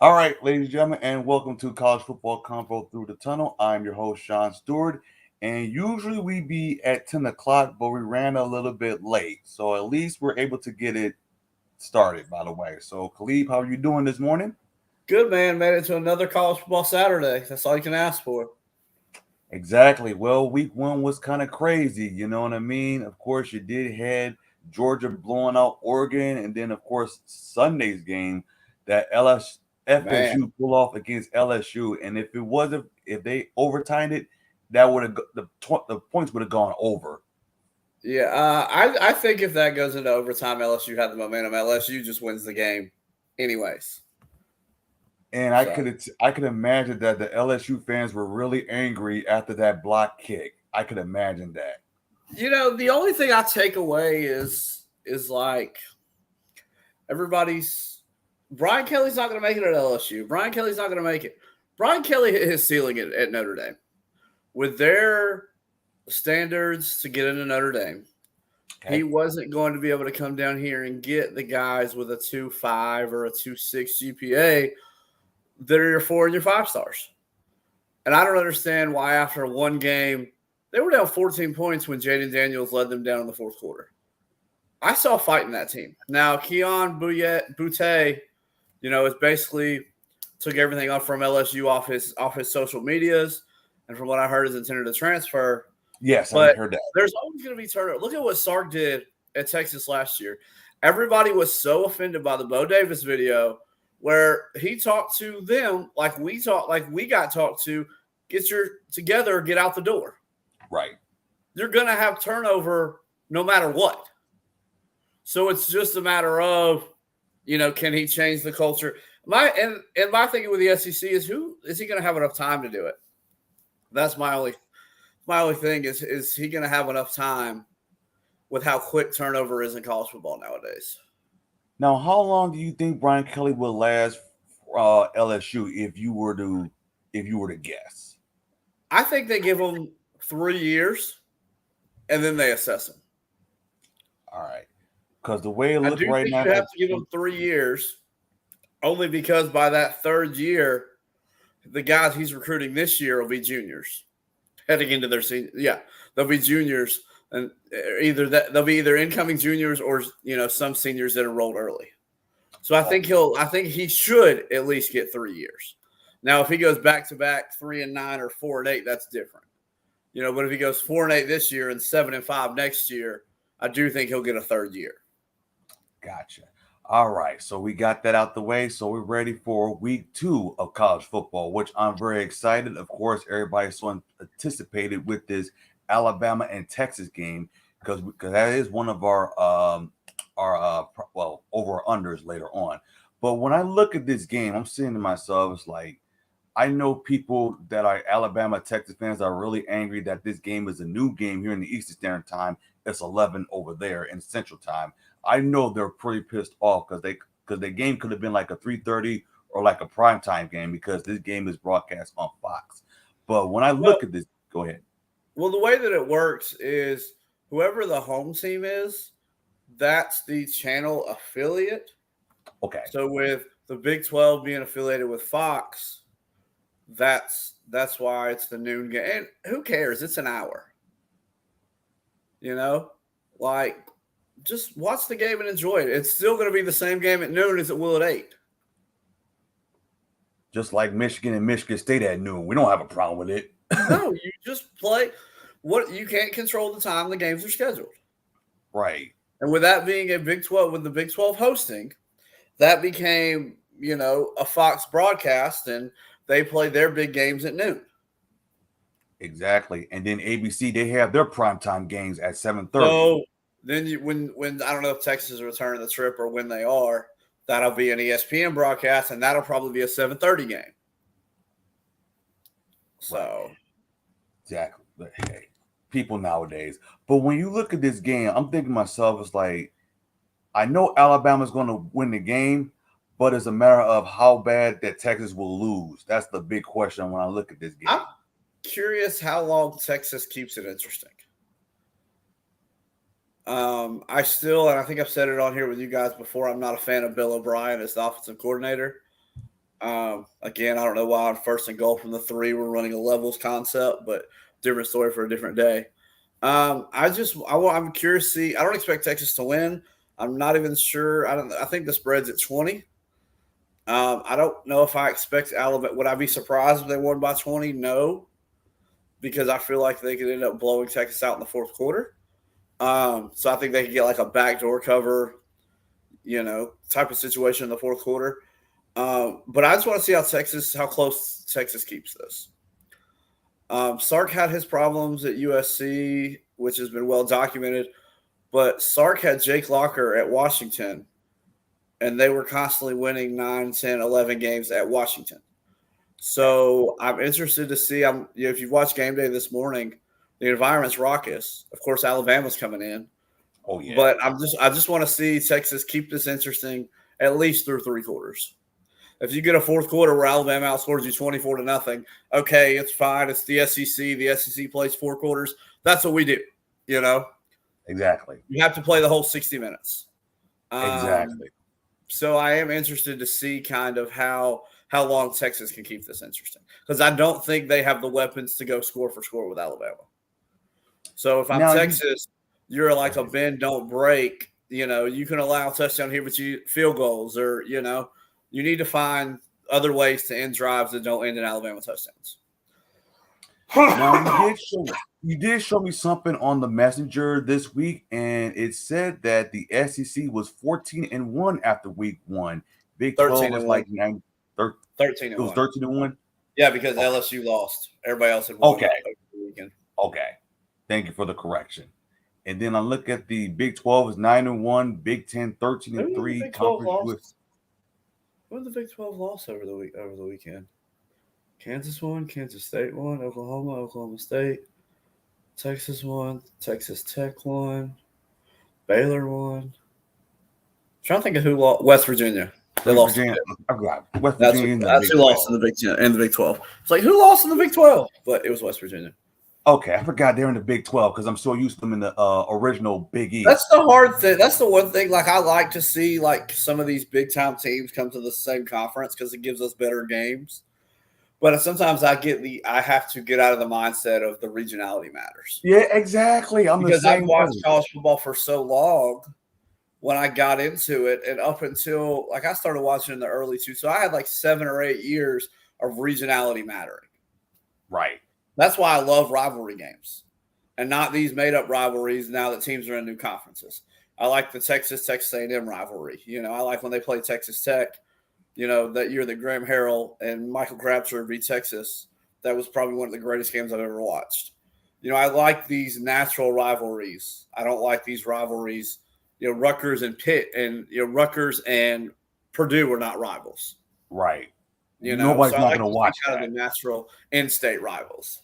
All right, ladies and gentlemen, and welcome to College Football Convo through the Tunnel. I'm your host, Sean Stewart, and usually we be at 10 o'clock, but we ran a little bit late. So at least we're able to get it started, by the way. So, Khalid, how are you doing this morning? Good man, made it to another college football Saturday. That's all you can ask for. Exactly. Well, week one was kind of crazy. You know what I mean? Of course, you did had Georgia blowing out Oregon, and then, of course, Sunday's game that Man, FSU pull off against LSU. And if they overtimed it, that would have the points would have gone over. yeah, I think if that goes into overtime, LSU had the momentum. LSU just wins the game, anyways. And So I could imagine that the LSU fans were really angry after that block kick. I could imagine that. the only thing I take away is like everybody's Brian Kelly's not going to make it at LSU. Brian Kelly's not going to make it. Brian Kelly hit his ceiling at Notre Dame with their standards to get into Notre Dame. He Okay. wasn't going to be able to come down here and get the guys with a 2.5 or a 2.6 GPA that are your 4 and your 5 stars. And I don't understand why after one game, they were down 14 points when Jaden Daniels led them down in the fourth quarter. I saw fight in that team. Now, Keon Butte, is basically took everything off from LSU off his social medias. And from what I heard, is intended to transfer. Yes, I But heard that. there's always going to be turnover. Look at what Sark did at Texas last year. Everybody was so offended by the Bo Davis video where he talked to them like we got talked to. Get your together, get out the door. Right. You're going to have turnover no matter what. So it's just a matter of, can he change the culture? My thinking with the SEC is who is he going to have enough time to do it? That's my only thing is he going to have enough time with how quick turnover is in college football nowadays? Now, how long do you think Brian Kelly will last LSU if you were to guess? I think they give him 3 years and then they assess him. All right. Because the way it I look do right think now, you have to give him 3 years only because by that third year, the guys he's recruiting this year will be juniors heading into their senior. Yeah, they'll be juniors, and they'll be either incoming juniors or some seniors that enrolled early. So I think he should at least get 3 years. Now, if he goes back to back 3 and 9 or 4 and 8, that's different. But if he goes 4 and 8 this year and 7 and 5 next year, I do think he'll get a third year. gotcha. All right, so we got that out the way. So we're ready for week two of college football, which I'm very excited. Of course, everybody's so anticipated with this Alabama and Texas game because that is one of our over unders later on. But when I look at this game, I'm saying to myself, it's like I know people that are Alabama Texas fans are really angry that this game is a new game here in the Eastern Standard Time. It's 11 over there in Central Time. I know they're pretty pissed off because the game could have been like a 3:30 or like a primetime game because this game is broadcast on Fox. But when I Well, look at this, go ahead. well, the way that it works is whoever the home team is, that's the channel affiliate. Okay, So with the Big 12 being affiliated with Fox, that's why it's the noon game. And who cares? It's an hour. You know, like just watch the game and enjoy it. It's still going to be the same game at noon as it will at 8. just like Michigan and Michigan State at noon, we don't have a problem with it. No, you just play. What you can't control the time the games are scheduled. Right. And with that being a Big 12, with the Big 12 hosting, that became, a Fox broadcast, and they play their big games at noon. Exactly. And then ABC, they have their primetime games at 7:30. So then when I don't know if Texas is returning the trip or when they are, that'll be an ESPN broadcast, and that'll probably be a 7:30 game. So Exactly. But hey, people nowadays. But when you look at this game, I'm thinking to myself, it's like I know Alabama's going to win the game, but it's a matter of how bad that Texas will lose. That's the big question when I look at this I'm game. curious how long Texas keeps it interesting. And I think I've said it on here with you guys before, I'm not a fan of Bill O'Brien as the offensive coordinator. Again, I don't know why on first and goal from the 3 we're running a levels concept, but different story for a different day. I'm curious to see. I don't expect Texas to win. I'm not even sure. I think the spread's at 20. I don't know if I expect Alabama. Would I be surprised if they won by 20? No, because I feel like they could end up blowing Texas out in the fourth quarter. So I think they could get like a backdoor cover, type of situation in the fourth quarter. But I just want to see how close Texas keeps this. Sark had his problems at USC, which has been well documented. But Sark had Jake Locker at Washington, and they were constantly winning 9, 10, 11 games at Washington. So I'm interested to see. If you've watched Game Day this morning, the environment's raucous. Of course, Alabama's coming in. Oh yeah. But I just want to see Texas keep this interesting at least through 3 quarters. If you get a fourth quarter where Alabama outscores you 24-0, okay, it's fine. It's the SEC. The SEC plays 4 quarters. That's what we do. Exactly. You have to play the whole 60 minutes. Exactly. So I am interested to see kind of how long Texas can keep this interesting, because I don't think they have the weapons to go score for score with Alabama. So if I'm Texas, you're like a bend, don't break. You can allow touchdown here, but field goals, or you need to find other ways to end drives that don't end in Alabama touchdowns. Now, you did show me something on the messenger this week, and it said that the SEC was 14-1 after week 1. Big 12 was like 9. 13. It was 13-1. Yeah, because LSU lost. Everybody else had won. Okay. The weekend. Okay. Thank you for the correction. And then I look at the Big 12 is 9-1, Big 10 13-3. Conference. When did the Big 12 lost over the weekend? Kansas won, Kansas State won, Oklahoma State, Texas won, Texas Tech won, Baylor won. I'm trying to think of who lost. West Virginia. They lost. Virginia. I forgot. West Virginia. That's who lost in the Big 10 and the Big 12. It's like, who lost in the Big 12? But it was West Virginia. Okay, I forgot they're in the Big 12 because I'm so used to them in the original Big East. That's the hard thing. That's the one thing. Like, I like to see like some of these big time teams come to the same conference because it gives us better games. But sometimes I have to get out of the mindset of the regionality matters. Yeah, exactly. Because I've watched college football for so long when I got into it, and up until like I started watching in the early 2000s. So I had like 7 or 8 years of regionality mattering. Right. That's why I love rivalry games and not these made-up rivalries now that teams are in new conferences. I like the Texas A&M rivalry. I like when they play Texas Tech, that year that Graham Harrell and Michael Crabtree beat Texas. That was probably one of the greatest games I've ever watched. I like these natural rivalries. I don't like these rivalries. Rutgers and Pitt and Rutgers and Purdue are not rivals. Right. Nobody's not going to watch kind of the natural in-state rivals.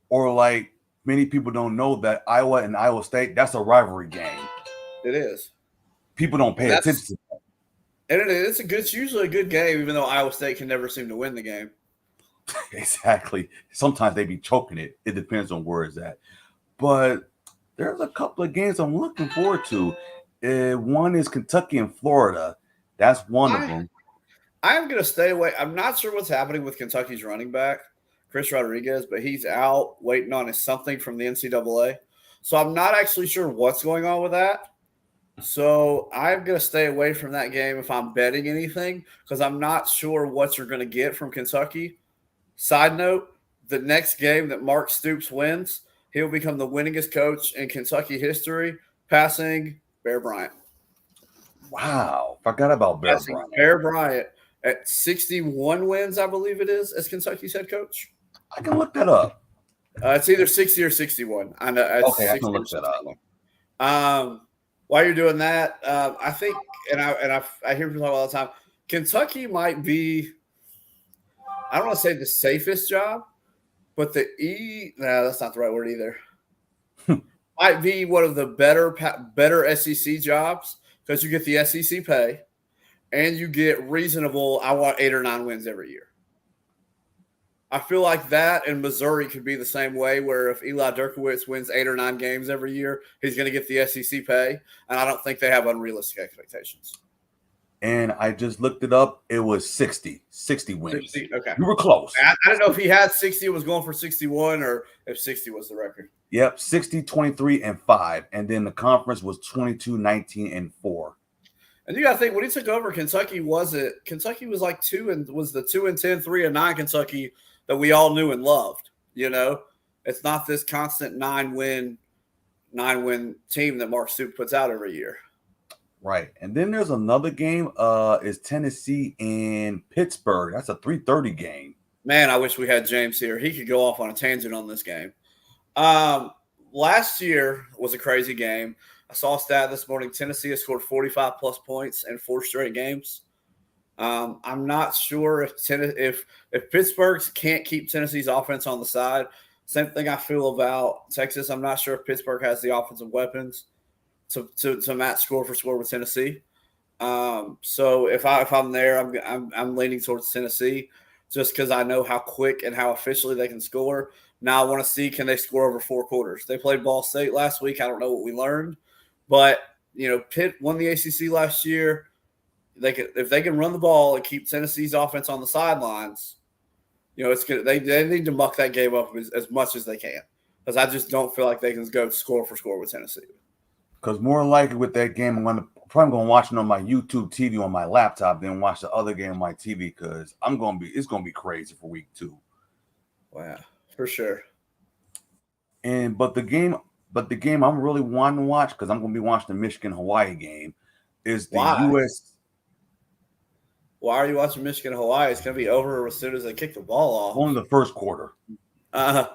Or like many people don't know that Iowa and Iowa State, that's a rivalry game. It is. People don't pay attention to that. And it's usually a good game, even though Iowa State can never seem to win the game. Exactly. Sometimes they be choking it. It depends on where it's at. But there's a couple of games I'm looking forward to. One is Kentucky and Florida. That's one of them. I am going to stay away. I'm not sure what's happening with Kentucky's running back, Chris Rodriguez, but he's out waiting on something from the NCAA. So I'm not actually sure what's going on with that. So I'm going to stay away from that game if I'm betting anything, because I'm not sure what you're going to get from Kentucky. Side note, the next game that Mark Stoops wins, he'll become the winningest coach in Kentucky history, passing Bear Bryant. Wow. Forgot about Bear Bryant. Bear Bryant at 61 wins, I believe it is, as Kentucky's head coach. I can look that up. It's either 60 or 61. I know. Okay, I can look that up. While you're doing that, I think, and I hear people talk all the time, Kentucky might be, I don't want to say the safest job, but that's not the right word either. Might be one of the better SEC jobs, because you get the SEC pay and you get reasonable, I want 8 or 9 wins every year. I feel like that and Missouri could be the same way, where if Eli Derkowitz wins 8 or 9 games every year, he's going to get the SEC pay. And I don't think they have unrealistic expectations. And I just looked it up. It was 60 wins. 60, okay. You were close. I don't know if he had 60 and was going for 61 or if 60 was the record. Yep, 60, 23, and 5. And then the conference was 22, 19, and 4. And you got to think, when he took over, Kentucky was like 2 and was the 2-10, 3-9 Kentucky that we all knew and loved. You know, it's not this constant 9-win team that Mark Stoops puts out every year. Right. And then there's another game. Is Tennessee and Pittsburgh. That's a 3:30 game. Man, I wish we had James here. He could go off on a tangent on this game. Last year was a crazy game. I saw a stat this morning. Tennessee has scored 45-plus points in 4 straight games. I'm not sure if Pittsburgh can't keep Tennessee's offense on the side. Same thing I feel about Texas. I'm not sure if Pittsburgh has the offensive weapons to match score for score with Tennessee. So if I'm there, I'm leaning towards Tennessee just because I know how quick and how efficiently they can score. Now I want to see, can they score over 4 quarters? They played Ball State last week. I don't know what we learned, but Pitt won the ACC last year. If they can run the ball and keep Tennessee's offense on the sidelines, it's good. They need to muck that game up as much as they can, because I just don't feel like they can go score for score with Tennessee. Because more than likely with that game, I'm probably going to watch it on my YouTube TV on my laptop, then watch the other game on my TV, because it's going to be crazy for week 2. Wow, for sure. But the game I'm really wanting to watch, because I'm going to be watching the Michigan-Hawaii game, is the U.S. Why are you watching Michigan-Hawaii? It's going to be over as soon as they kick the ball off. Only the first quarter. And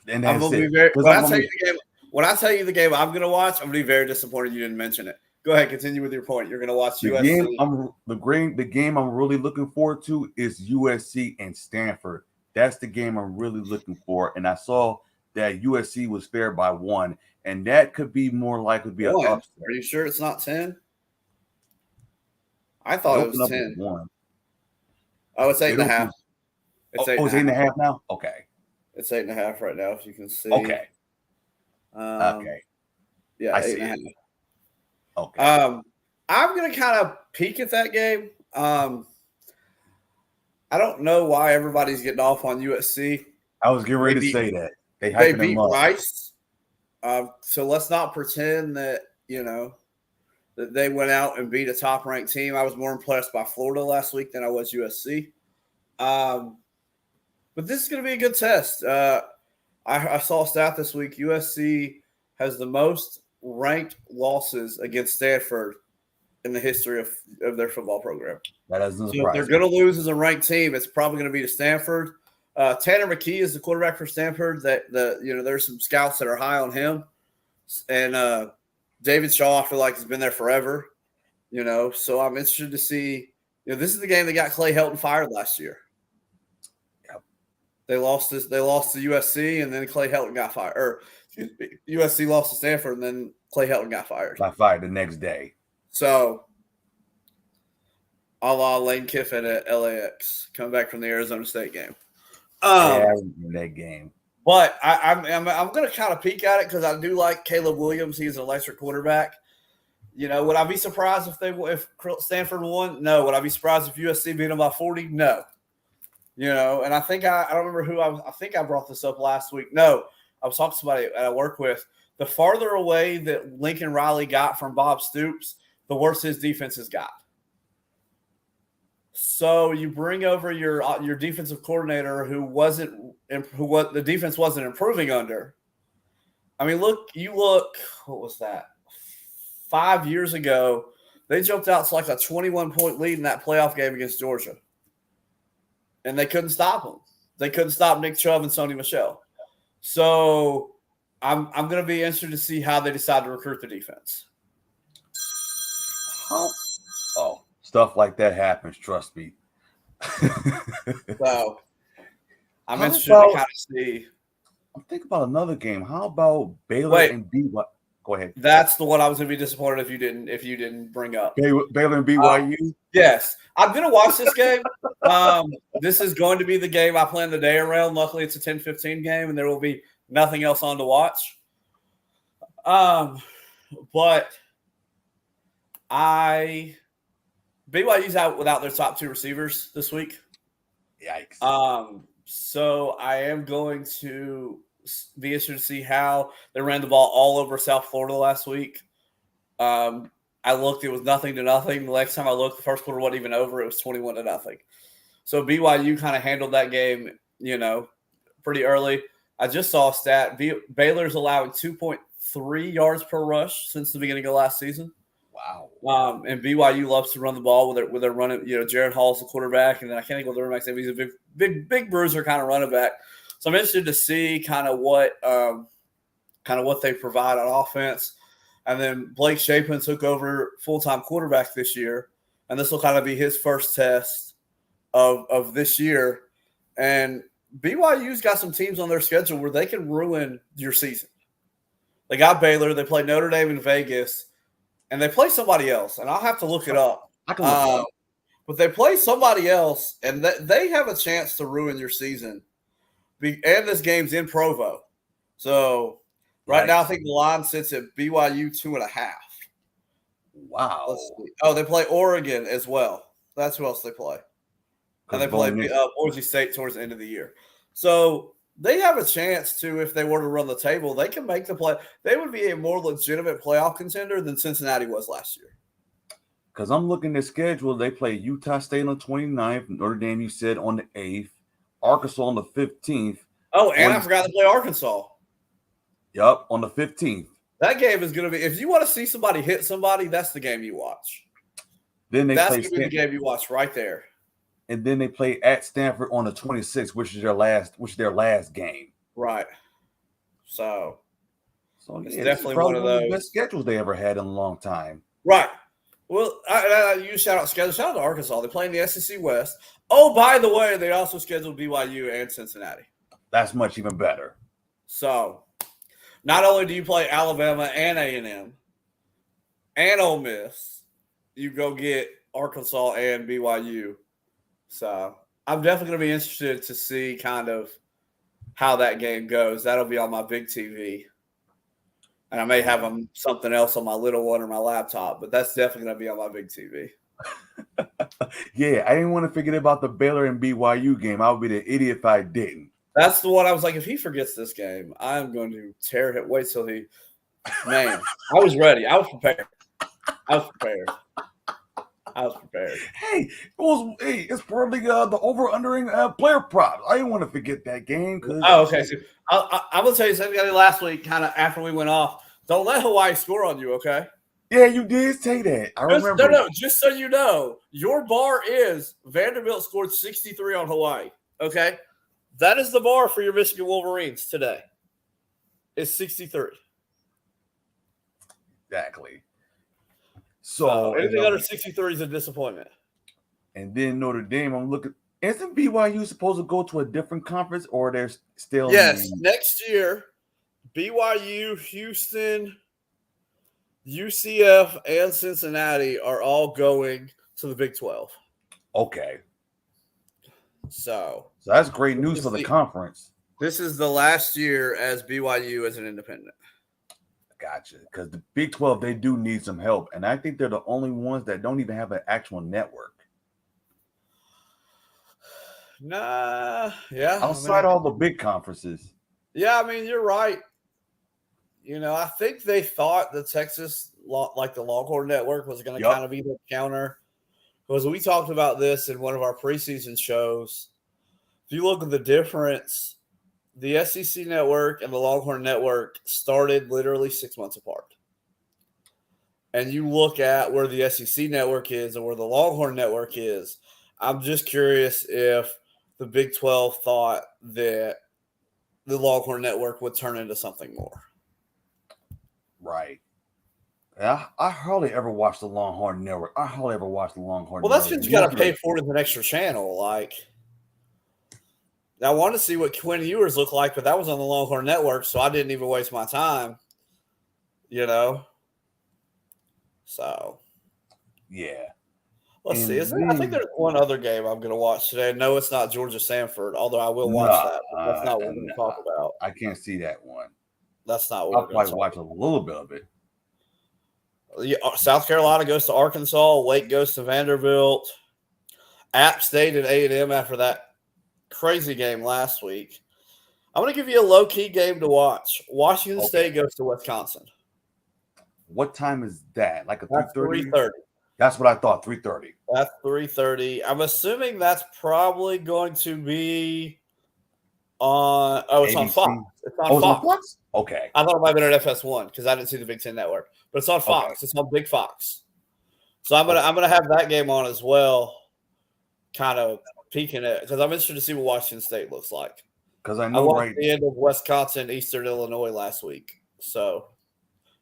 that's it. When I tell you the game I'm going to watch, I'm going to be very disappointed you didn't mention it. Go ahead, continue with your point. You're going to watch USC. The game I'm really looking forward to is USC and Stanford. That's the game I'm really looking for. And I saw that USC was favored by 1, and that could be more likely to be an upset. Are you sure it's not 10? I thought it was 10. 1. Oh, it's 8.5. It's 8.5 now? Okay. It's 8.5 right now, if you can see. Okay. Okay. Yeah, I see it. Okay. I'm going to kind of peek at that game. I don't know why everybody's getting off on USC. I was getting ready to say that. They beat Rice. So let's not pretend that, that they went out and beat a top-ranked team. I was more impressed by Florida last week than I was USC. But this is going to be a good test. I saw a stat this week. USC has the most ranked losses against Stanford in the history of their football program. That doesn't surprise me. So if they're going to lose as a ranked team, it's probably going to be to Stanford. Tanner McKee is the quarterback for Stanford. There's some scouts that are high on him. And David Shaw, I feel like, has been there forever. So I'm interested to see. This is the game that got Clay Helton fired last year. Yep. They lost to USC, and then Clay Helton got fired. Or USC lost to Stanford, and then Clay Helton got fired. Got fired the next day. So, a la Lane Kiffin at LAX, coming back from the Arizona State game. In that game. But I'm going to kind of peek at it because I do like Caleb Williams. He's an electric quarterback. Would I be surprised if Stanford won? No. Would I be surprised if USC beat them by 40? No. And I think I don't remember who I think I brought this up last week. No, I was talking to somebody I work with. The farther away that Lincoln Riley got from Bob Stoops, the worse his defense has got. So you bring over your defensive coordinator who the defense wasn't improving under. I mean, look, what was that? 5 years ago, they jumped out to like a 21-point lead in that playoff game against Georgia. And they couldn't stop them. They couldn't stop Nick Chubb and Sony Michel. So I'm going to be interested to see how they decide to recruit the defense. Oh, stuff like that happens. Trust me. So I'm interested to kind of see. I'm thinking about another game. How about Baylor and BYU? Go ahead. That's the one I was going to be disappointed if you didn't bring up. Baylor and BYU? Yes. I'm going to watch this game. This is going to be the game I plan the day around. Luckily, it's a 10-15 game, and there will be nothing else on to watch. But I BYU's out without their top 2 receivers this week. Yikes. So I am going to be interested to see how they ran the ball all over South Florida last week. I looked, it was 0-0. The next time I looked, the first quarter wasn't even over. It was 21-0. So BYU kind of handled that game, pretty early. I just saw a stat. Baylor's allowing 2.3 yards per rush since the beginning of last season. Wow. And BYU loves to run the ball with their running. Jared Hall's the quarterback, and then I can't think of the running back's name. He's a big bruiser kind of running back. So I'm interested to see kind of what they provide on offense. And then Blake Shapen took over full-time quarterback this year, and this will kind of be his first test of this year. And BYU's got some teams on their schedule where they can ruin your season. They got Baylor, they play Notre Dame in Vegas, and they play somebody else. And I'll have to look it up. I can look it up. But they play somebody else, and they have a chance to ruin your season. And this game's in Provo. So right now I think the line sits at BYU 2.5. Wow. Oh, they play Oregon as well. That's who else they play. And they play Boise State towards the end of the year. So they have a chance to, if they were to run the table, they can make the play. They would be a more legitimate playoff contender than Cincinnati was last year. Because I'm looking at the schedule. They play Utah State on the 29th, Notre Dame, you said, on the 8th, Arkansas on the 15th. Oh, and I forgot to play Arkansas. Yep, on the 15th. That game is going to be – if you want to see somebody hit somebody, that's the game you watch. Then that's going to be the game you watch right there. And then they play at Stanford on the 26th, which is their last game. Right. So it's yeah, definitely one of those best schedules they ever had in a long time. Right. Well, you shout out to Arkansas. They play in the SEC West. Oh, by the way, they also scheduled BYU and Cincinnati. That's much even better. So not only do you play Alabama and A&M and Ole Miss, you go get Arkansas and BYU. So I'm definitely going to be interested to see kind of how that game goes. That'll be on my big TV. And I may have something else on my little one or my laptop, but that's definitely going to be on my big TV. Yeah, I didn't want to forget about the Baylor and BYU game. I would be the idiot if I didn't. That's the one I was like, if he forgets this game, I'm going to tear him. Wait till he – man, I was ready. I was prepared. Hey, it's probably the over-undering player props. I didn't want to forget that game. Oh, okay. So I'm going to tell you something last week, kind of after we went off. Don't let Hawaii score on you, okay? Yeah, you did say that. I remember. No, just so you know, your bar is Vanderbilt scored 63 on Hawaii, okay? That is the bar for your Michigan Wolverines today. It's 63. Exactly. So anything under 63 is a disappointment. And then Notre Dame, I'm looking. Isn't BYU supposed to go to a different conference, or they're still? Yes, next year, BYU, Houston, UCF, and Cincinnati are all going to the Big 12. Okay. So that's great news for the conference. This is the last year as BYU as an independent. Gotcha. Because the Big 12, they do need some help. And I think they're the only ones that don't even have an actual network. Nah, yeah. Outside all the big conferences. Yeah, I mean, you're right. I think they thought the Texas, like the Longhorn Network, was going to kind of be the counter. Because we talked about this in one of our preseason shows. If you look at the difference, the SEC Network and the Longhorn Network started literally 6 months apart. And you look at where the SEC Network is and where the Longhorn Network is, I'm just curious if the Big 12 thought that the Longhorn Network would turn into something more. Right. I hardly ever watched the Longhorn Network. Well, that's because you got to pay for it as an extra channel. Like, I wanted to see what Quinn Ewers looked like, but that was on the Longhorn Network, so I didn't even waste my time. So. Yeah. Let's see. I think there's one other game I'm going to watch today. No, it's not Georgia-Samford, although I will watch that. That's not what we're going to talk about. I can't see that one. That's not what I'll probably watch a little bit of it. South Carolina goes to Arkansas. Wake goes to Vanderbilt. App State and A&M after that crazy game last week. I'm going to give you a low-key game to watch. Washington State goes to Wisconsin. What time is that? Like a 3:30? 3:30. That's what I thought, 3:30. That's 3:30. I'm assuming that's probably going to be on – it's on Fox. It's on Fox. Okay. I thought it might have been at FS1 because I didn't see the Big Ten Network. But it's on Fox. Okay. It's on Big Fox. So I'm gonna have that game on as well, kind of peeking it because I'm interested to see what Washington State looks like. Because I know watched the end of Wisconsin, Eastern Illinois last week. So,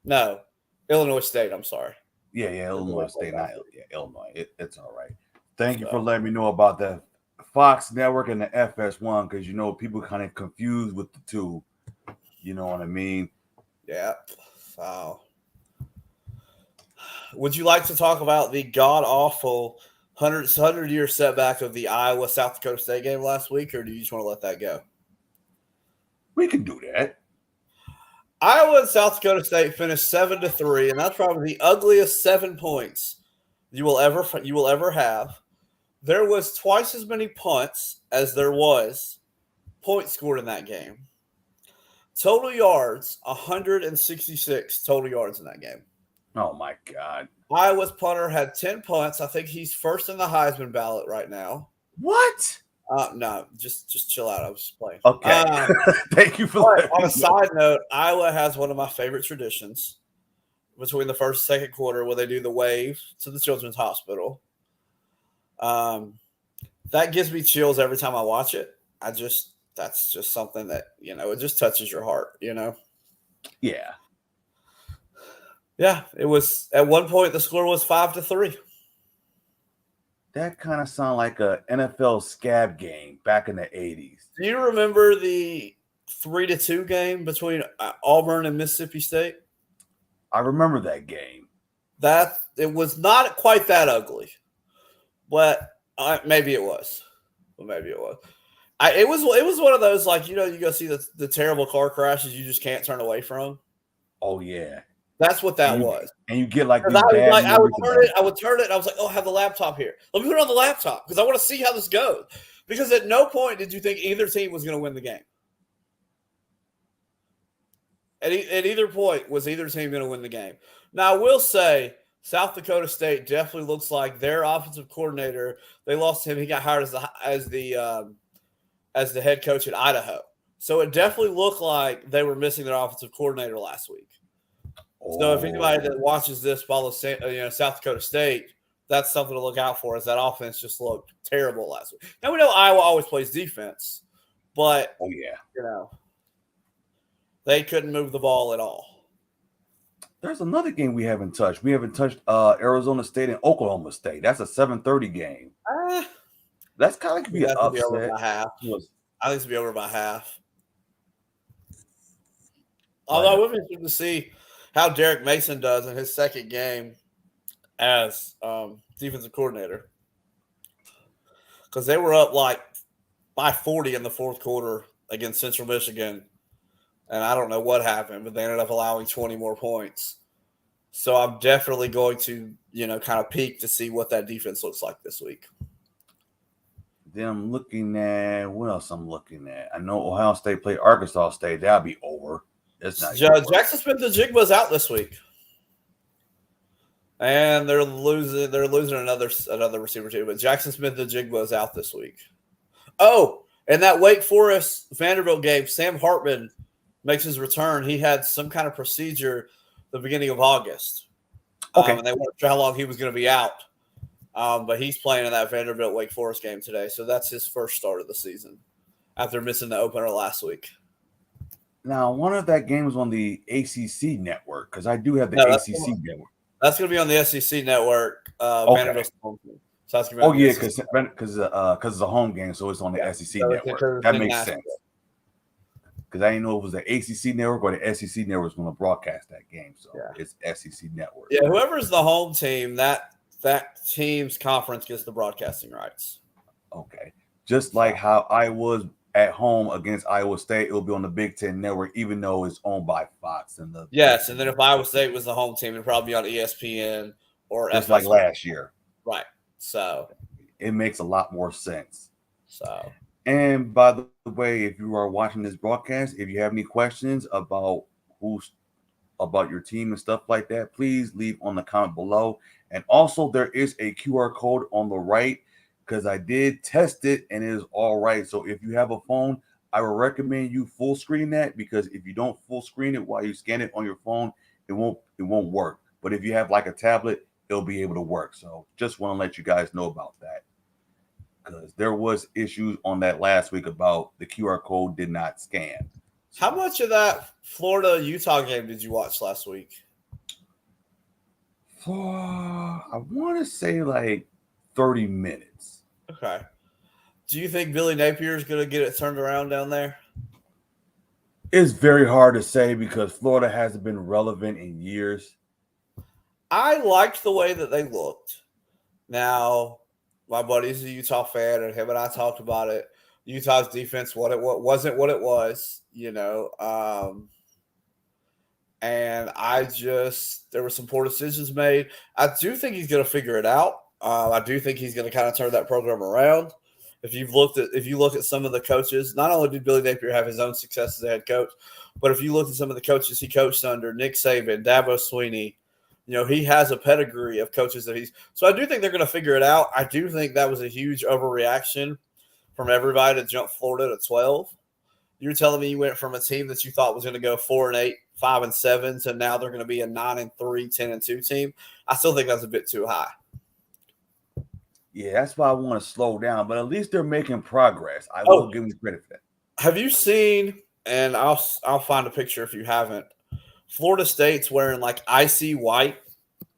no, Illinois State. I'm sorry. Yeah, Illinois State, not Illinois. It's all right. Thank you for letting me know about the Fox Network and the FS1 because people kind of confused with the two. You know what I mean? Yeah. Wow. Would you like to talk about the god-awful 100-year setback of the Iowa-South Dakota State game last week, or do you just want to let that go? We can do that. Iowa and South Dakota State finished 7-3, and that's probably the ugliest 7 points you will ever have. There was twice as many punts as there was points scored in that game. Total yards, 166 total yards in that game. Oh, my God. Iowa's punter had 10 punts. I think he's first in the Heisman ballot right now. What? No, just chill out. I was just playing. Okay. Thank you for that. On a side note, Iowa has one of my favorite traditions between the first and second quarter where they do the wave to the Children's Hospital. That gives me chills every time I watch it. That's just something that, it just touches your heart, Yeah. Yeah, it was at one point the score was 5-3. That kind of sounded like a NFL scab game back in the 80s. Do you remember the 3-2 game between Auburn and Mississippi State? I remember that game. It was not quite that ugly, but maybe it was. Well, maybe it was. It was one of those you go see the terrible car crashes you just can't turn away from. Oh yeah. That's what that was. And you get like I would turn it, and I was like, oh, I have the laptop here. Let me put it on the laptop because I want to see how this goes. Because at no point did you think either team was going to win the game. At either point was either team going to win the game. Now, I will say South Dakota State definitely looks like their offensive coordinator. They lost him. He got hired as the head coach at Idaho. So it definitely looked like they were missing their offensive coordinator last week. So if anybody that watches this follows South Dakota State, that's something to look out for. Is that offense just looked terrible last week? Now we know Iowa always plays defense, but they couldn't move the ball at all. There's another game we haven't touched. We haven't touched Arizona State and Oklahoma State. That's a 7:30 game. That's kind of could be an upset. Over by half. I think it's be over by half. Although we'll be interested to see how Derek Mason does in his second game as defensive coordinator. Because they were up by 40 in the fourth quarter against Central Michigan. And I don't know what happened, but they ended up allowing 20 more points. So I'm definitely going to, kind of peek to see what that defense looks like this week. Then I'm looking at what else I'm looking at. I know Ohio State played Arkansas State. That'll be over. It's not Jackson Smith-Njigba's out this week, and they're losing another receiver too. But Jackson Smith-Njigba is out this week. Oh, and that Wake Forest Vanderbilt game, Sam Hartman makes his return. He had some kind of procedure the beginning of August. Okay, and they weren't sure how long he was going to be out. But he's playing in that Vanderbilt Wake Forest game today, so that's his first start of the season after missing the opener last week. Now, I wonder if that game is on the ACC network because I do have the ACC network. That's going to be on the SEC network. Vanderbilt's home game. So that's because it's a home game, so it's on the SEC network. That makes sense. Because I didn't know if it was the ACC network or the SEC network was going to broadcast that game. So it's SEC network. Yeah, whoever's the home team, that team's conference gets the broadcasting rights. Okay. Just like how I was at home against Iowa State, it will be on the Big Ten Network, even though it's owned by Fox. And yes, and then if Iowa State was the home team, it'd probably be on ESPN or just FS1. like last year. Right. So it makes a lot more sense. So, and by the way, if you are watching this broadcast, if you have any questions about your team and stuff like that, please leave on the comment below. And also, there is a QR code on the right because I did test it and it is all right. So if you have a phone, I would recommend you full screen that, because if you don't full screen it while you scan it on your phone, it won't work. But if you have like a tablet, it'll be able to work. So just want to let you guys know about that, because there was issues on that last week about the QR code did not scan. How much of that Florida-Utah game did you watch last week? I want to say like 30 minutes. Okay. Do you think Billy Napier is going to get it turned around down there? It's very hard to say because Florida hasn't been relevant in years. I liked the way that they looked. Now, my buddy's a Utah fan, and him and I talked about it. Utah's defense, wasn't what it was, and there were some poor decisions made. I do think he's going to figure it out. I do think he's going to kind of turn that program around. If you look at some of the coaches, not only did Billy Napier have his own success as a head coach, but if you look at some of the coaches he coached under, Nick Saban, Dabo Swinney, he has a pedigree of coaches so I do think they're going to figure it out. I do think that was a huge overreaction from everybody to jump Florida to 12. You're telling me you went from a team that you thought was going to go 4-8, 5-7 to now they're going to be a 9-3, 10-2 team. I still think that's a bit too high. Yeah, that's why I want to slow down, but at least they're making progress. I will give them credit for that. Have you seen, and I'll find a picture if you haven't, Florida State's wearing like icy white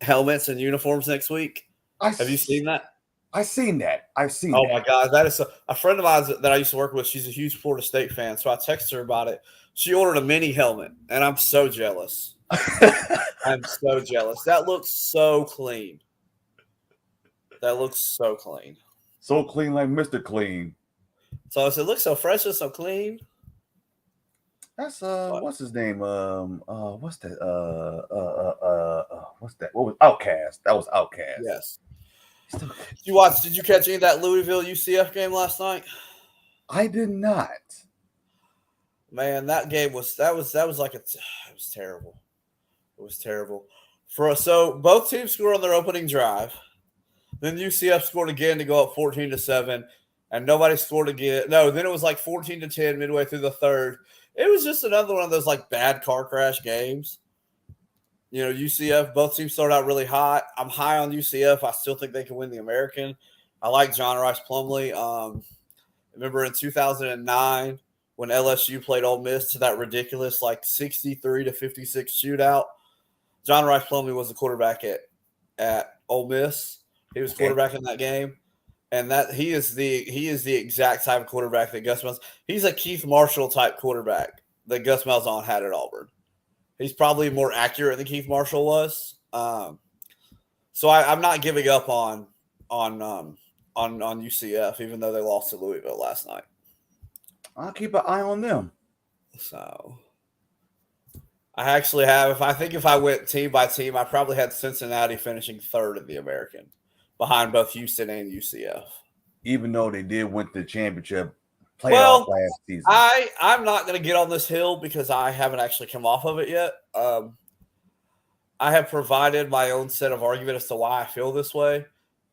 helmets and uniforms next week? Have you seen that? I've seen that. Oh my God, that is a friend of mine that I used to work with. She's a huge Florida State fan, so I texted her about it. She ordered a mini helmet, and I'm so jealous. I'm so jealous. That looks so clean. So clean, like Mr. Clean. So I said, "Looks so fresh and so clean." That's what's his name? What's that? What's that? What was Outcast? That was Outcast. Yes. Did you catch any of that Louisville UCF game last night? I did not. Man, that game was terrible. It was terrible. So both teams scored on their opening drive. Then UCF scored again to go up 14-7, and nobody scored again. No, then it was like 14-10 midway through the third. It was just another one of those like bad car crash games. UCF, both teams started out really hot. I'm high on UCF. I still think they can win the American. I like John Rice Plumlee. Remember in 2009 when LSU played Ole Miss to that ridiculous like 63-56 shootout? John Rice Plumlee was the quarterback at Ole Miss. He was quarterback in that game, and that he is the exact type of quarterback that Gus Malzahn. He's a Keith Marshall type quarterback that Gus Malzahn had at Auburn. He's probably more accurate than Keith Marshall was. So I'm not giving up on UCF, even though they lost to Louisville last night. I'll keep an eye on them. So I actually have. If I went team by team, I probably had Cincinnati finishing third in the American, behind both Houston and UCF. Even though they did win the championship playoff last season. I'm not going to get on this hill because I haven't actually come off of it yet. I have provided my own set of argument as to why I feel this way.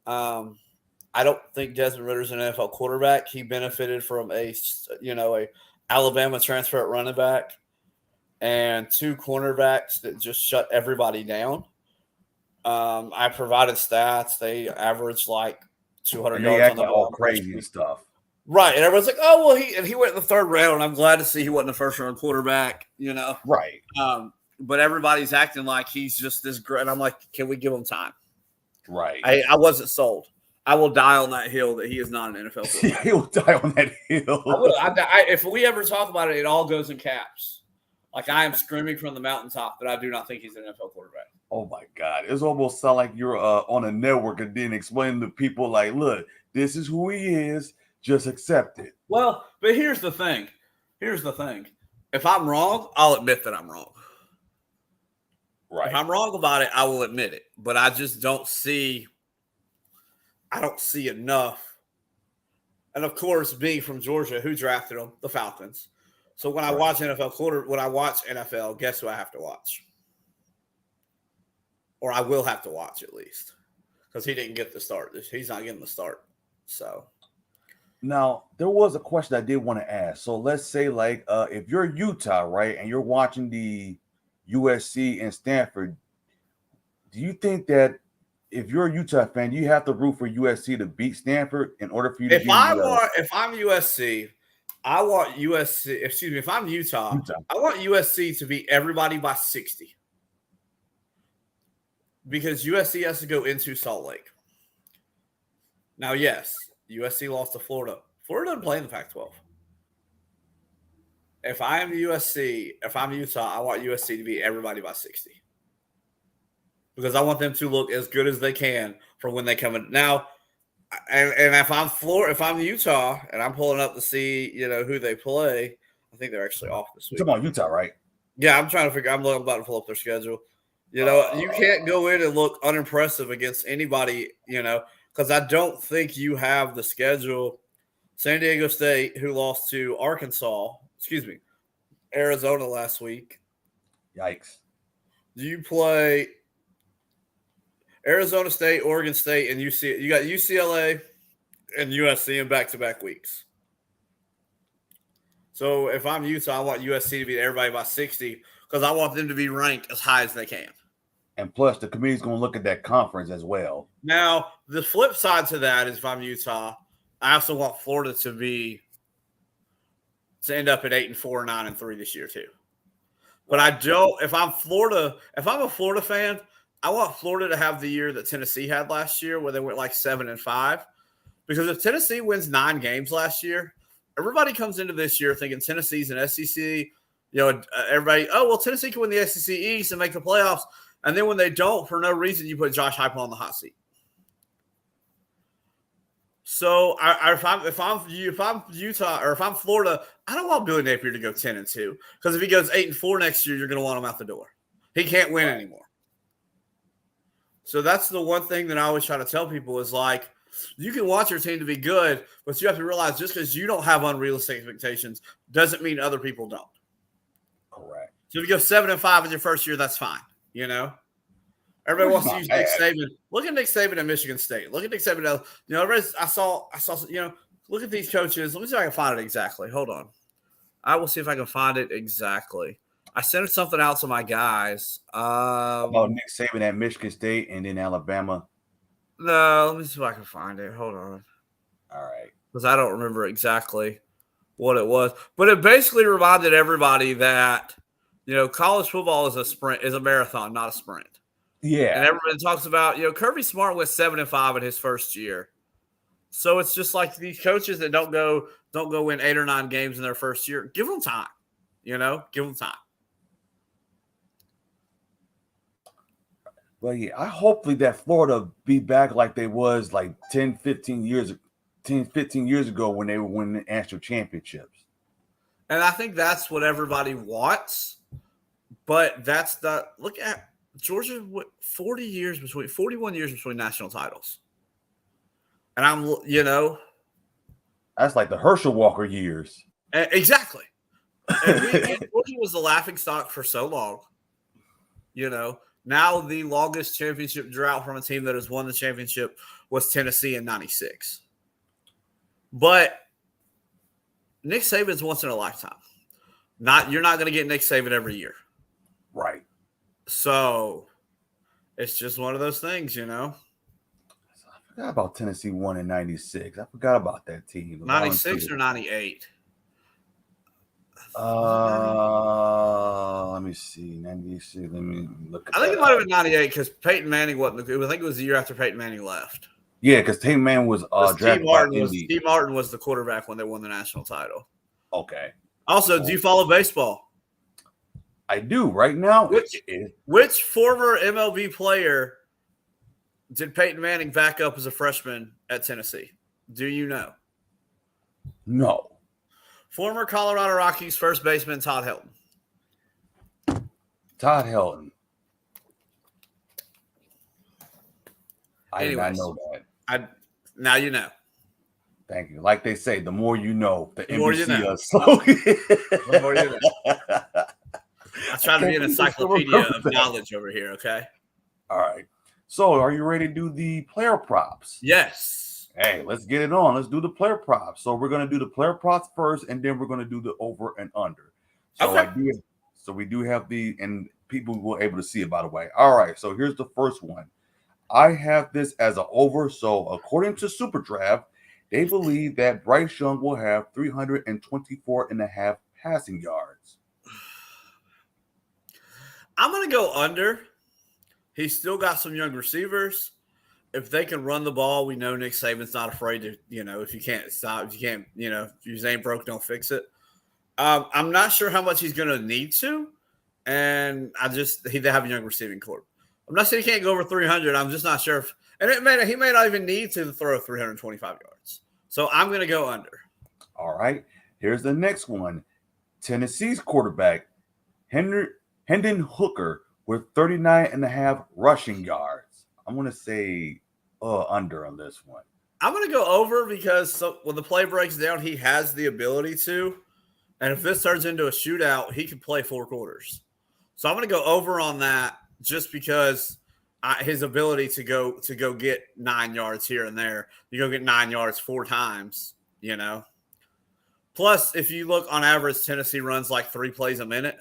I don't think Desmond Ritter's an NFL quarterback. He benefited from a Alabama transfer at running back and two cornerbacks that just shut everybody down. I provided stats. They averaged like 200 yards on the ball. All crazy stuff. Right. And everyone's like, oh, well, he went in the third round. I'm glad to see he wasn't a first-round quarterback, Right. But everybody's acting like he's just this great. And I'm like, can we give him time? Right. I wasn't sold. I will die on that hill that he is not an NFL quarterback. He will die on that hill. If we ever talk about it, it all goes in caps. Like I am screaming from the mountaintop that I do not think he's an NFL quarterback. Oh my God. It's almost sound like you're on a network and then explaining to people like, look, this is who he is. just accept it. Well, but here's the thing. If I'm wrong, I'll admit that I'm wrong. Right. If I'm wrong about it, I will admit it. But I just don't see enough. And of course, being from Georgia, who drafted them? The Falcons. So when I watch NFL, guess who I have to watch? Or I will have to watch at least. Because he didn't get the start. He's not getting the start. So now there was a question I did want to ask. So let's say like if you're Utah, right, and you're watching the USC and Stanford, do you think that if you're a Utah fan, you have to root for USC to beat Stanford in order for you to if I'm USC, I want USC, excuse me, if I'm Utah, I want USC to beat everybody by 60. Because USC has to go into Salt Lake. Now, yes, USC lost to Florida. Florida doesn't play in the Pac-12. If I'm Utah, I want USC to beat everybody by 60. Because I want them to look as good as they can for when they come in. Now, and if I'm Utah and I'm pulling up to see, who they play, I think they're actually off this week. You're talking about Utah, right? Yeah, I'm trying to figure. I'm about to pull up their schedule. You can't go in and look unimpressive against anybody, because I don't think you have the schedule. San Diego State, who lost to Arizona last week. Yikes. You play Arizona State, Oregon State, and UCLA. You got UCLA and USC in back-to-back weeks. So if I'm Utah, I want USC to beat everybody by 60 because I want them to be ranked as high as they can. And plus, the committee's going to look at that conference as well. Now, the flip side to that is if I'm Utah, I also want Florida to end up at 8-4, 9-3 this year too. But I don't. If I'm a Florida fan, I want Florida to have the year that Tennessee had last year, where they went like 7-5. Because if Tennessee wins 9 games last year, everybody comes into this year thinking Tennessee's an SEC. Everybody, Tennessee can win the SEC East and make the playoffs. And then when they don't, for no reason, you put Josh Heupel on the hot seat. So if I'm Utah or if I'm Florida, I don't want Billy Napier to go 10-2 because if he goes 8-4 next year, you're going to want him out the door. He can't win anymore. So that's the one thing that I always try to tell people is like, you can want your team to be good, but you have to realize just because you don't have unrealistic expectations doesn't mean other people don't. Correct. So if you go 7-5 in your first year, that's fine. Everybody wants to use Nick Saban. Look at Nick Saban at Michigan State. Look at Nick Saban. I saw. Look at these coaches. Let me see if I can find it exactly. Hold on. I will see if I can find it exactly. I sent something out to my guys. About Nick Saban at Michigan State and then Alabama. No, let me see if I can find it. Hold on. All right. Because I don't remember exactly what it was, but it basically reminded everybody that college football is a marathon, not a sprint. Yeah. And everyone talks about, Kirby Smart went 7-5 in his first year. So it's just like these coaches that don't go win 8 or 9 games in their first year. Give them time. Give them time. Well, yeah, I hopefully that Florida be back like they was like 15 years ago when they were winning the national championships. And I think that's what everybody wants. But look at Georgia, 41 years between national titles. And that's like the Herschel Walker years. Exactly. And Georgia was the laughing stock for so long. Now the longest championship drought from a team that has won the championship was Tennessee in 96. But Nick Saban's once in a lifetime. You're not going to get Nick Saban every year. Right. So it's just one of those things, I forgot about Tennessee won in 96. I forgot about that team. 96 or 98? Let me see. 96. Let me look at I think it might have been 98 because Peyton Manning wasn't. I think it was the year after Peyton Manning left. Yeah, because Peyton Manning was drafted by Indy. Steve Martin was the quarterback when they won the national title. Okay. Also, do you follow baseball? I do right now. Which former MLB player did Peyton Manning back up as a freshman at Tennessee? Do you know? No. Former Colorado Rockies first baseman Todd Helton. Todd Helton. I did not Anyways, know that. now you know. Thank you. Like they say, the more you know, the more you NBC know. us. So The more you know. I try to be an encyclopedia of knowledge over here, okay? All right. So are you ready to do the player props? Yes. Hey, let's get it on. Let's do the player props. So we're going to do the player props first, and then we're going to do the over and under. So Okay. So we do have and people will be able to see it, by the way. All right. So here's the first one. I have this as an over. So according to Super Draft, they believe that Bryce Young will have 324 and a half passing yards. I'm going to go under. He's still got some young receivers. If they can run the ball, we know Nick Saban's not afraid to, if you can't stop, if your ain't broke, don't fix it. I'm not sure how much he's going to need to. And they have a young receiving corps. I'm not saying he can't go over 300. I'm just not sure if, and he may not even need to throw 325 yards. So I'm going to go under. All right. Here's the next one. Tennessee's quarterback, Hendon Hooker, with 39 and a half rushing yards. I'm going to say under on this one. I'm going to go over because when the play breaks down, he has the ability to. And if this turns into a shootout, he can play 4 quarters. So I'm going to go over on that just because his ability to go get 9 yards here and there. You go get 9 yards 4 times, Plus, if you look on average, Tennessee runs like 3 plays a minute.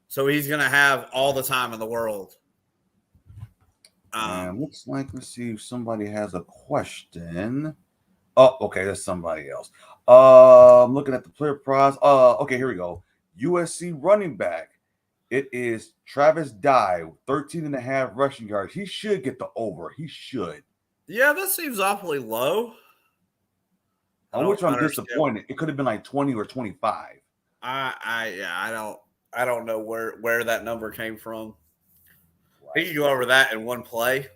So he's going to have all the time in the world. Looks like, let's see if somebody has a question. Oh, okay, that's somebody else. I'm looking at the player props. Okay, here we go. USC running back. It is Travis Dye, 13 and a half rushing yards. He should get the over. He should. Yeah, that seems awfully low. On which I'm disappointed. It could have been like 20 or 25. I don't know where that number came from. Right. He could go over that in one play.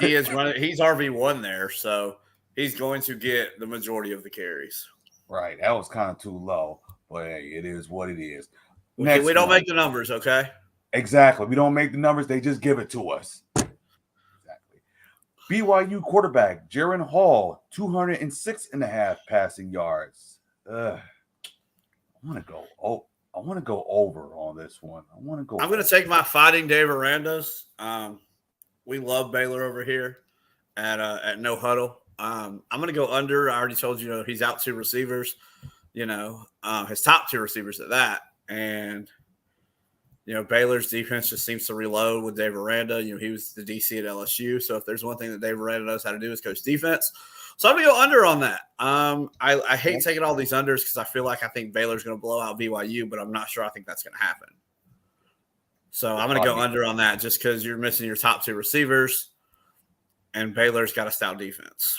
He's RB1 there, so he's going to get the majority of the carries. Right. That was kind of too low, but hey, it is what it is. Okay, we don't make the numbers, okay? Exactly. We don't make the numbers. They just give it to us. Exactly. BYU quarterback, Jaron Hall, 206 and a half passing yards. I want to go over on this one. I'm going to take my Fighting Dave Arandas. We love Baylor over here at No Huddle. I'm going to go under. I already told you, he's out 2 receivers, his top 2 receivers at that. And, Baylor's defense just seems to reload with Dave Aranda. He was the DC at LSU. So if there's one thing that Dave Aranda knows how to do is coach defense. So I'm going to go under on that. I hate taking all these unders because I think Baylor's going to blow out BYU, but I'm not sure I think that's going to happen. So I'm going to go under on that just because you're missing your top 2 receivers, and Baylor's got a stout defense.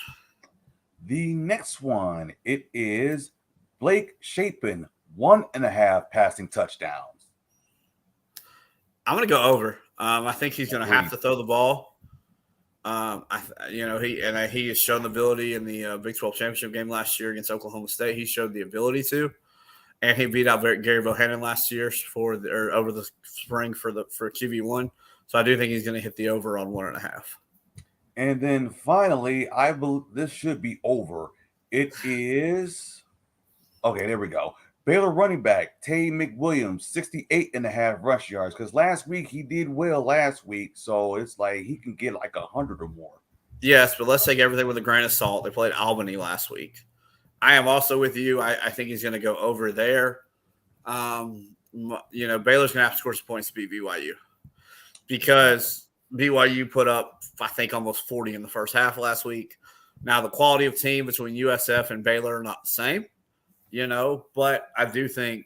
The next one, it is Blake Shapen, 1.5 passing touchdowns. I'm going to go over. I think he's going to have to throw the ball. He has shown the ability in the Big 12 championship game last year against Oklahoma State. He showed the ability to. And he beat out Gary Bohannon last year over the spring for QB1. So I do think he's going to hit the over on 1.5. And then finally, I believe this should be over. It is okay. There we go. Baylor running back Tay McWilliams, 68 and a half rush yards. Because last week he did well last week, so it's like he can get like 100 or more. Yes, but let's take everything with a grain of salt. They played Albany last week. I am also with you. I think he's going to go over there. Baylor's going to have to score some points to beat BYU because BYU put up, I think, almost 40 in the first half last week. Now, the quality of team between USF and Baylor are not the same, but I do think,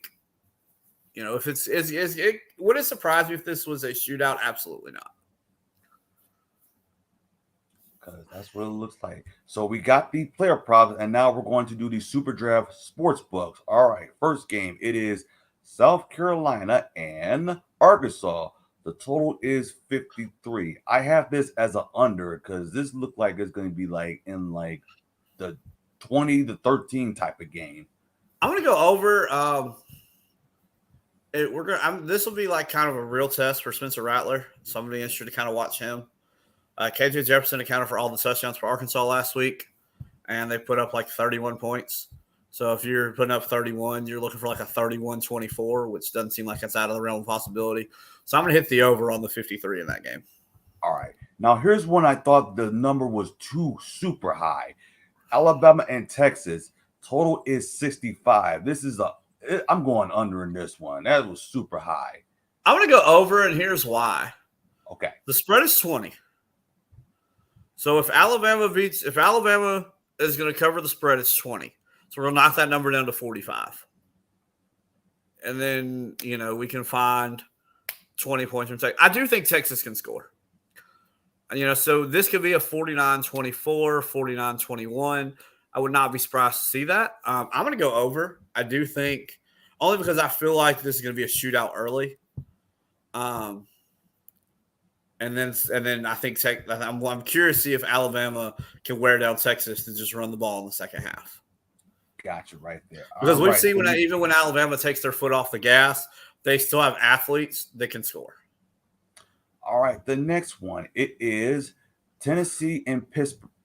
if would it surprise me if this was a shootout? Absolutely not. Because that's what it looks like. So we got the player props, and now we're going to do the Super Draft sports books. All right, first game, it is South Carolina and Arkansas. The total is 53. I have this as an under because this looked like it's going to be like in like the 20-13 type of game. I'm gonna go over. This will be like kind of a real test for Spencer Rattler. Somebody interested to kind of watch him. KJ Jefferson accounted for all the touchdowns for Arkansas last week, and they put up like 31 points. So if you're putting up 31, you're looking for like a 31-24, which doesn't seem like it's out of the realm of possibility. So I'm going to hit the over on the 53 in that game. All right. Now, here's one I thought the number was too super high. Alabama and Texas, total is 65. I'm going under in this one. That was super high. I'm going to go over, and here's why. Okay. The spread is 20. So if Alabama is going to cover the spread, it's 20. So we're going to knock that number down to 45. And then, we can find 20 points from Texas. I do think Texas can score. So this could be a 49-24, 49-21. I would not be surprised to see that. I'm going to go over. I do think, only because I feel like this is going to be a shootout early. And then I think I'm curious to see if Alabama can wear down Texas to just run the ball in the second half. Gotcha, right there. Because we've seen even when Alabama takes their foot off the gas, they still have athletes that can score. All right, the next one, it is Tennessee and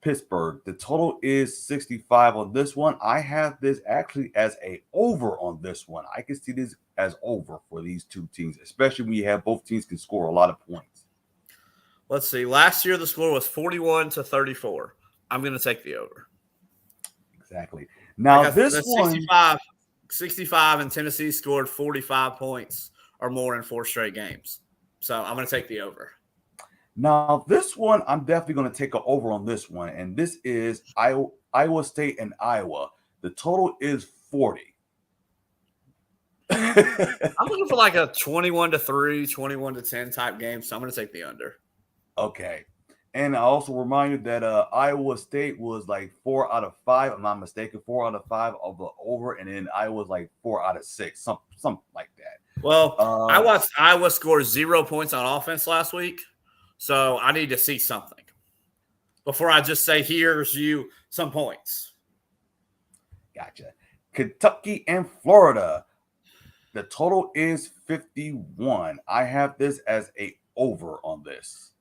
Pittsburgh. The total is 65 on this one. I have this actually as a over on this one. I can see this as over for these two teams, especially when you have both teams can score a lot of points. Let's see. Last year, the score was 41-34. I'm going to take the over. Exactly. Now, this one. 65, and Tennessee scored 45 points or more in 4 straight games. So I'm going to take the over. Now, this one, I'm definitely going to take an over on this one. And this is Iowa State and Iowa. The total is 40. I'm looking for like a 21-3, 21-10 type game. So I'm going to take the under. Okay. And I also remind you that Iowa State was like 4 out of 5. I'm not mistaken. 4 out of 5 of the over. And then Iowa's like 4 out of 6. Something like that. Well, I watched Iowa score 0 points on offense last week. So I need to see something before I just say, here's you some points. Gotcha. Kentucky and Florida. The total is 51. I have this as a over on this.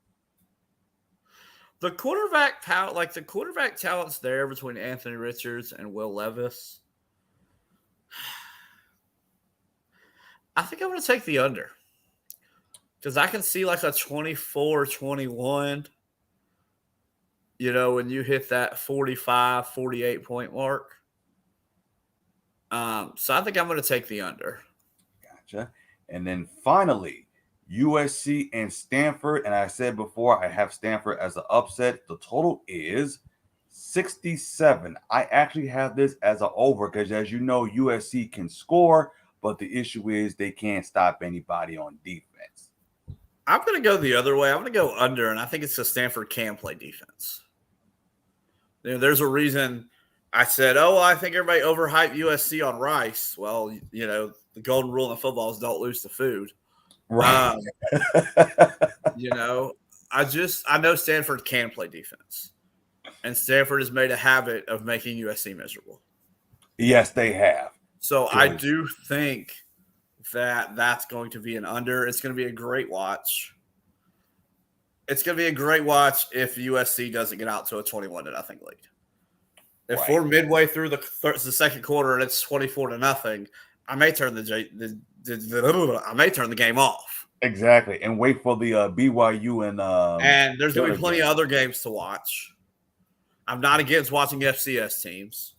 The quarterback talent's there between Anthony Richards and Will Levis. I think I'm going to take the under because I can see like a 24-21, when you hit that 45, 48 point mark. So I think I'm going to take the under. Gotcha. And then finally, USC and Stanford. And I said before, I have Stanford as an upset. The total is 67. I actually have this as an over because, as you know, USC can score, but the issue is they can't stop anybody on defense. I'm going to go the other way. I'm going to go under, and I think it's because Stanford can play defense. There's a reason I said, I think everybody overhyped USC on Rice. Well, the golden rule in football is don't lose to food. Right. I know Stanford can play defense, and Stanford has made a habit of making USC miserable. Yes, they have. So I do think that that's going to be an under. It's going to be a great watch. It's going to be a great watch if USC doesn't get out to a 21-0 lead. If we're midway through the second quarter and it's 24-0, I may turn the game off. Exactly, and wait for the BYU and there's going to be plenty of other games to watch. I'm not against watching FCS teams.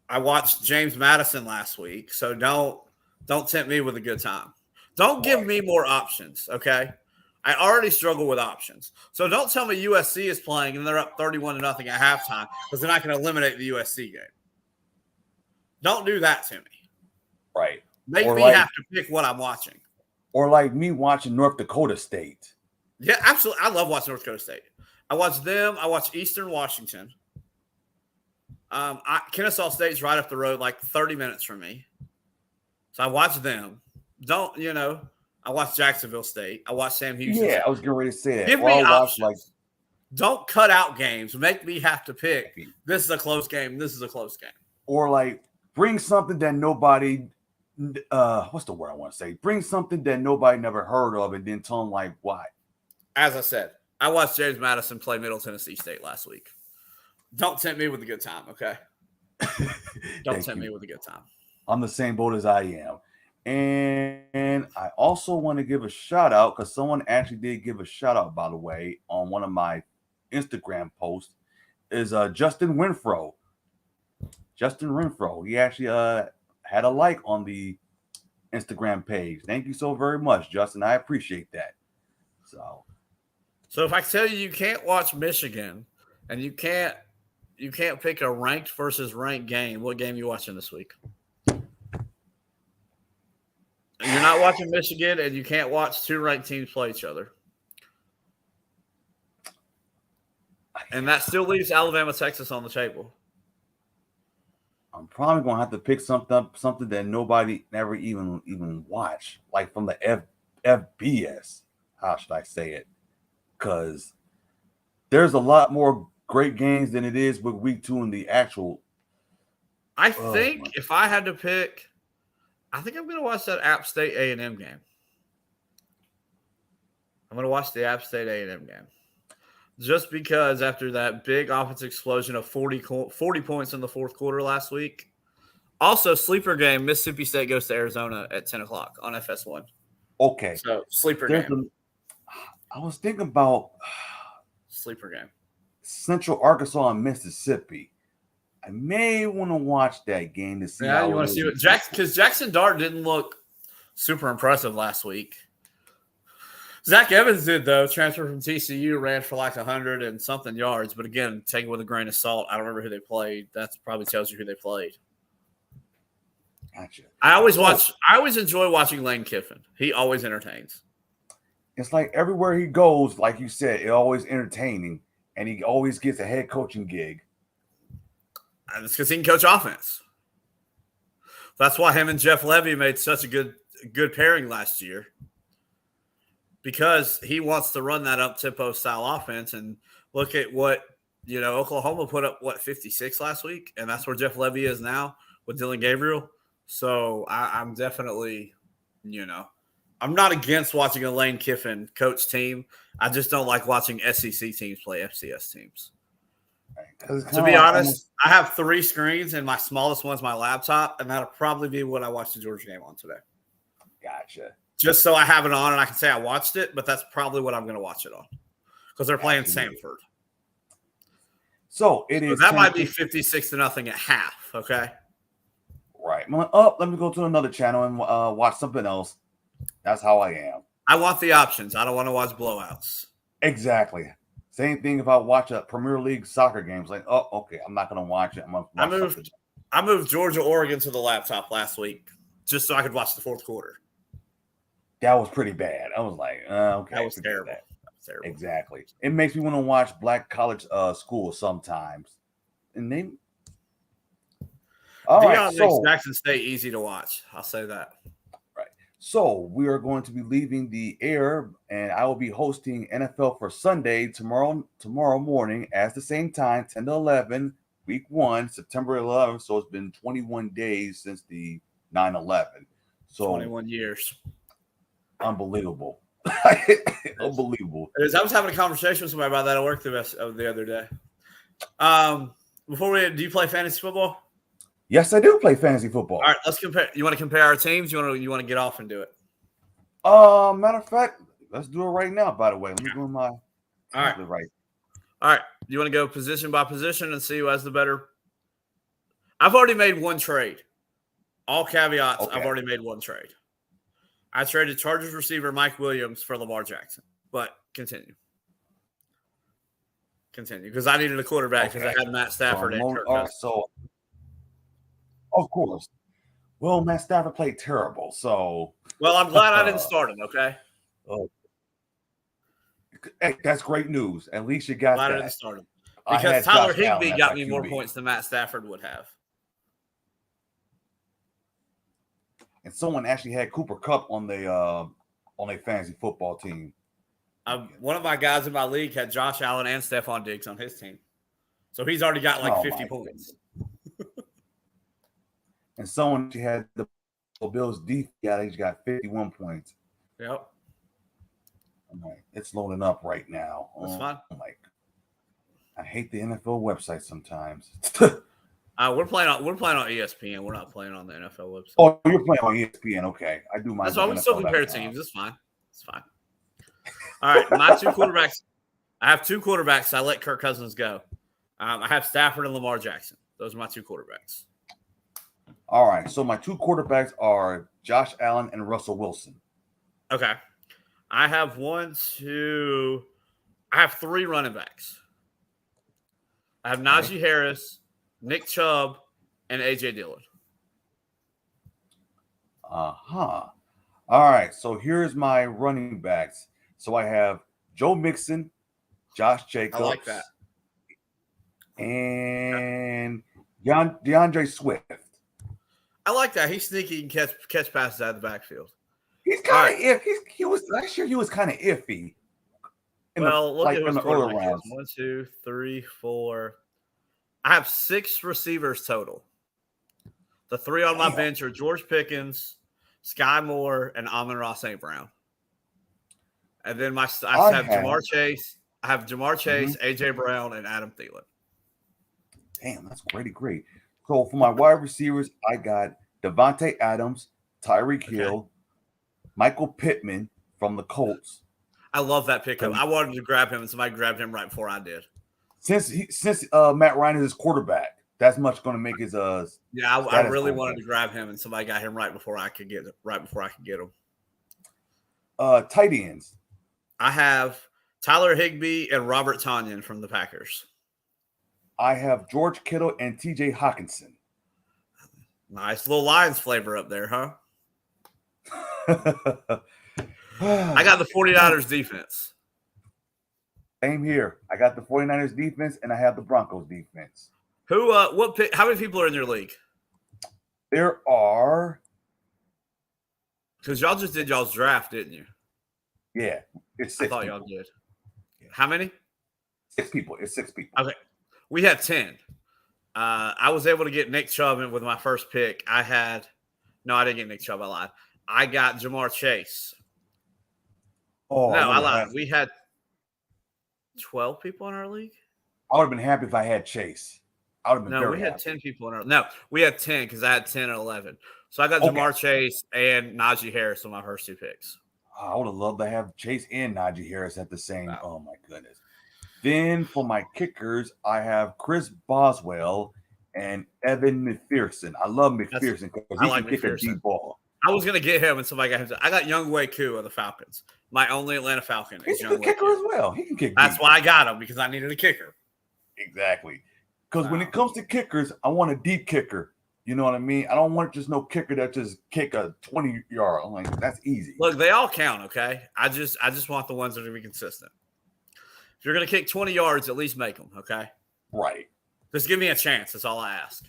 I watched James Madison last week, so don't tempt me with a good time. Don't give me more options, okay? I already struggle with options. So don't tell me USC is playing and they're up 31-0 at halftime because they're not going to eliminate the USC game. Don't do that to me. Right. Make me have to pick what I'm watching. Or like me watching North Dakota State. Yeah, absolutely. I love watching North Dakota State. I watch them. I watch Eastern Washington. Kennesaw State's right up the road, like 30 minutes from me. So I watch them. I watch Jacksonville State. I watch Sam Houston. Yeah, I was getting ready to say that. Give me options. Don't cut out games. Make me have to pick. This is a close game. This is a close game. Or like bring something that nobody what's the word I want to say? Bring something that nobody never heard of and then tell them like why. As I said, I watched James Madison play Middle Tennessee State last week. Don't tempt me with a good time, okay? Don't tempt me with a good time. I'm the same boat as I am. And I also want to give a shout out because someone actually did give a shout out, by the way, on one of my Instagram posts is Justin Renfro. Justin Renfro. He actually had a like on the Instagram page. Thank you so very much, Justin. I appreciate that. So if I tell you can't watch Michigan and you can't pick a ranked versus ranked game, what game are you watching this week? You're not watching Michigan and you can't watch two ranked teams play each other. And that still leaves Alabama, Texas on the table. I'm probably gonna have to pick something that nobody never even watched, like from the FBS. How should I say it? Because there's a lot more great games than it is with week 2 in the actual. I think if I had to pick, I think I'm going to watch that App State A&M game. I'm going to watch the App State A&M game. Just because after that big offensive explosion of 40 points in the fourth quarter last week. Also, sleeper game, Mississippi State goes to Arizona at 10 o'clock on FS1. Okay. So, sleeper game. I was thinking about sleeper game. Central Arkansas and Mississippi. I may want to watch that game to see. Yeah, you want to see what because Jackson Dart didn't look super impressive last week. Zach Evans did though. Transfer from TCU, ran for like 100 and something yards. But again, take it with a grain of salt. I don't remember who they played. That probably tells you who they played. Gotcha. I always enjoy watching Lane Kiffin. He always entertains. It's like everywhere he goes, like you said, it's always entertaining, and he always gets a head coaching gig. And it's because he can coach offense. That's why him and Jeff Levy made such a good pairing last year. Because he wants to run that up-tempo style offense. And look at what, Oklahoma put up, 56 last week? And that's where Jeff Levy is now with Dylan Gabriel. So I'm definitely, I'm not against watching a Lane Kiffin coach team. I just don't like watching SEC teams play FCS teams. To be honest, I have 3 screens, and my smallest one's my laptop, and that'll probably be what I watched the Georgia game on today. Gotcha. Just so I have it on and I can say I watched it, but that's probably what I'm going to watch it on because they're playing Samford. So it is. That might be 56-0 at half. Okay. Right. Let me go to another channel and watch something else. That's how I am. I want the options. I don't want to watch blowouts. Exactly. Same thing if I watch a Premier League soccer game. It's like, oh, okay, I'm not going to watch it. I moved Georgia, Oregon to the laptop last week just so I could watch the fourth quarter. That was pretty bad. I was like, okay. That was terrible. Exactly. It makes me want to watch black college school sometimes. And they Deion makes Jackson State easy to watch. I'll say that. Right. So we are going to be leaving the air, and I will be hosting NFL for Sunday tomorrow morning at the same time, 10 to 11, week 1, September 11th. So it's been 21 days since the 9/11. So 21 years. Unbelievable. Unbelievable. I was having a conversation with somebody about that at work the other day. Do you play fantasy football? Yes, I do play fantasy football. All right, let's compare. You want to compare our teams? You want to get off and do it? Matter of fact, let's do it right now. By the way, let me go my. All right. You want to go position by position and see who has the better? I've already made one trade. All caveats. Okay. I've already made one trade. I traded Chargers receiver Mike Williams for Lamar Jackson. But continue. Because I needed a quarterback because I had Matt Stafford and Kirk Cousins. So, of course. Well, Matt Stafford played terrible. So, well, I'm glad I didn't start him. Okay. Hey, that's great news. At least you got that. I didn't start him because Tyler Higbee got me more points than Matt Stafford would have. And someone actually had Cooper Kupp on their fantasy football team. One of my guys in my league had Josh Allen and Stephon Diggs on his team. So he's already got like 50 points. And someone she had the Bills defense, he's got 51 points. Yep. I'm like, it's loading up right now. That's fine. I'm like, I hate the NFL website sometimes. We're playing on ESPN. We're not playing on the NFL website. Oh, you're playing on ESPN. Okay. I do my. That's why we still compare teams. It's fine. It's fine. All right. My two quarterbacks. I have two quarterbacks. I let Kirk Cousins go. I have Stafford and Lamar Jackson. Those are my two quarterbacks. All right. So my two quarterbacks are Josh Allen and Russell Wilson. Okay. I have I have three running backs. I have Najee Harris, Nick Chubb, and A.J. Dillon. All right. So here's my running backs. So I have Joe Mixon, Josh Jacobs. I like that. And DeAndre Swift. I like that. He's sneaky and catch passes out of the backfield. He's kind of iffy. He was last year. He was kind of iffy. Look at his quarterbacks. 1, 2, 3, 4. I have 6 receivers total. The 3 on my bench are George Pickens, Sky Moore, and Amon-Ra St. Brown. And then I have Jamar Chase. I have Jamar Chase, AJ Brown, and Adam Thielen. Damn, that's great. So for my wide receivers, I got Devontae Adams, Tyreek Hill, Michael Pittman from the Colts. I love that pickup. I wanted to grab him, and somebody grabbed him right before I did. Since Matt Ryan is his quarterback, that's much going to make his I really wanted to grab him, and somebody got him right before I could get him. Tight ends. I have Tyler Higbee and Robert Tonyan from the Packers. I have George Kittle and T.J. Hawkinson. Nice little Lions flavor up there, huh? I got the 49ers defense. Same here. I got the 49ers defense, and I have the Broncos defense. How many people are in your league? There are. Because y'all just did y'all's draft, didn't you? Yeah. It's 6 I thought y'all did. How many? 6 people. It's 6 people. Okay. We had 10. I was able to get Nick Chubb in with my first pick. I didn't get Nick Chubb. I lied. I got Jamar Chase. Oh, no, I lied. We had 12 people in our league. I would have been happy if I had Chase. I would have been very happy. Had 10 people in our. No, we had 10 because I had 10 and 11. So I got Jamar Chase and Najee Harris on my first 2 picks. I would have loved to have Chase and Najee Harris at the same. Wow. Oh my goodness. Then for my kickers, I have Chris Boswell and Evan McPherson. I love McPherson because he can kick a deep ball. I was going to get him, and somebody got him. I got Younghoe Koo of the Falcons. My only Atlanta Falcon is Younghoe Koo. He's a good kicker as well. He can kick. That's why I got him, because I needed a kicker. Exactly. Because when it comes to kickers, I want a deep kicker. You know what I mean? I don't want just no kicker that just kick a 20-yard. I'm like, that's easy. Look, they all count, okay? I just want the ones that are going to be consistent. If you're going to kick 20 yards, at least make them, okay? Right. Just give me a chance. That's all I ask.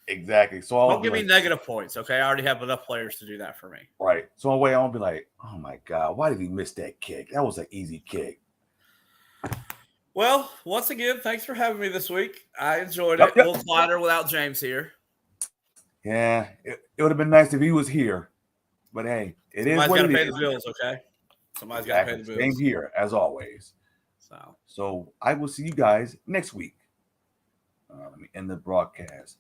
Exactly. So don't give me negative points, okay? I already have enough players to do that for me. Right. So in a way, I won't be like, oh, my God, why did he miss that kick? That was an easy kick. Well, once again, thanks for having me this week. I enjoyed it. A little slider without James here. Yeah, it would have been nice if he was here. But, hey, Somebody's got to pay the bills, okay? Somebody's got to pay the bills. Same here, as always. So I will see you guys next week. Let me end the broadcast.